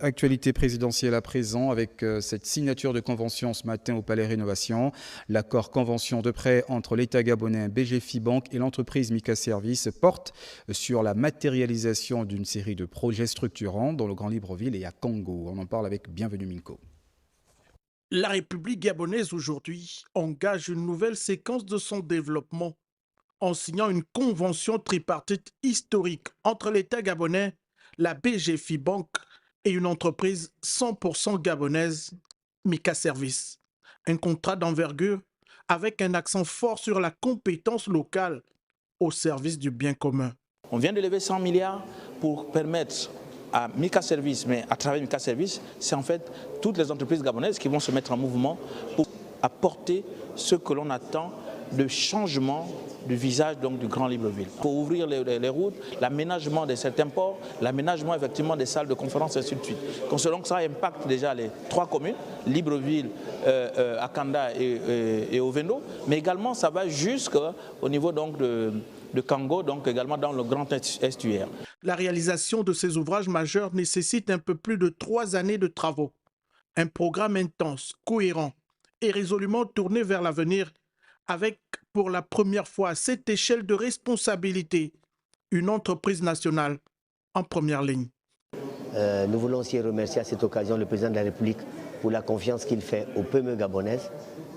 Actualité présidentielle à présent avec cette signature de convention ce matin au Palais Rénovation. L'accord convention de prêt entre l'État gabonais, BGFI Bank et l'entreprise Mika Service porte sur la matérialisation d'une série de projets structurants dans le Grand Libreville et à Congo. On en parle avec Bienvenue Minko. La République gabonaise aujourd'hui engage une nouvelle séquence de son développement en signant une convention tripartite historique entre l'État gabonais, la BGFI Bank et une entreprise 100% gabonaise, Mika Service. Un contrat d'envergure avec un accent fort sur la compétence locale au service du bien commun. On vient de lever 100 milliards pour permettre à Mika Service, mais à travers Mika Service, c'est en fait toutes les entreprises gabonaises qui vont se mettre en mouvement pour apporter ce que l'on attend de changement du visage donc, du Grand Libreville. Pour ouvrir les routes, l'aménagement de certains ports, l'aménagement effectivement des salles de conférence et ainsi de suite. Donc ça impacte déjà les 3 communes, Libreville, Akanda et Ovendo, mais également ça va jusqu'au niveau donc, de Kango, donc également dans le grand estuaire. La réalisation de ces ouvrages majeurs nécessite un peu plus de 3 années de travaux. Un programme intense, cohérent et résolument tourné vers l'avenir avec pour la première fois à cette échelle de responsabilité une entreprise nationale en première ligne. Nous voulons aussi remercier à cette occasion le président de la République pour la confiance qu'il fait aux PME gabonaises.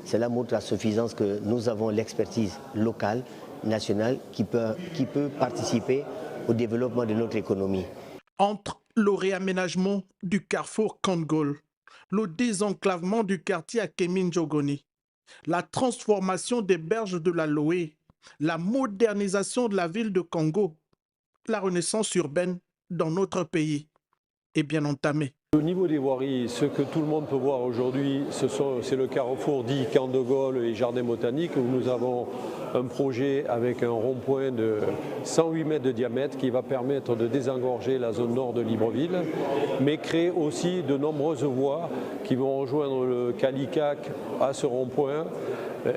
Cela montre à suffisance que nous avons l'expertise locale, nationale, qui peut participer au développement de notre économie. Entre le réaménagement du carrefour Kangol, le désenclavement du quartier Akémin-Djogoni, la transformation des berges de la Loé, la modernisation de la ville de Congo, la renaissance urbaine dans notre pays est bien entamée. Au niveau des voiries, ce que tout le monde peut voir aujourd'hui, c'est le carrefour dit Camp de Gaulle et Jardin botanique, où nous avons un projet avec un rond-point de 108 mètres de diamètre qui va permettre de désengorger la zone nord de Libreville, mais créer aussi de nombreuses voies qui vont rejoindre le Calicac à ce rond-point,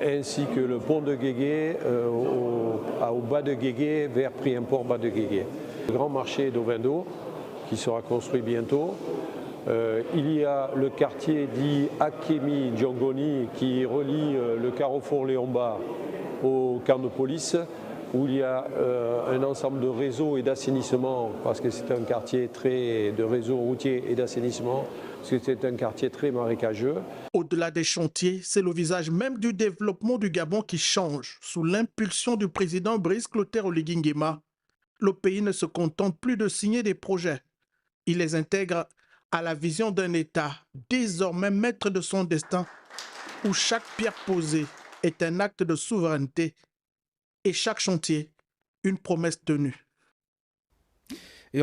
ainsi que le pont de Guégué au bas de Guégué vers Priemport bas de Guégué. Le grand marché d'Ovendo qui sera construit bientôt. Il y a le quartier dit Akémi Djongoni qui relie le carrefour Léomba au camp de police, où il y a un ensemble de réseaux et d'assainissement, parce que c'est un quartier de réseau routier et d'assainissement, parce que c'est un quartier très marécageux. Au-delà des chantiers, c'est le visage même du développement du Gabon qui change. Sous l'impulsion du président Brice Clotaire Oligui Nguema, le pays ne se contente plus de signer des projets. Il les intègre à la vision d'un État désormais maître de son destin, où chaque pierre posée est un acte de souveraineté et chaque chantier une promesse tenue. Et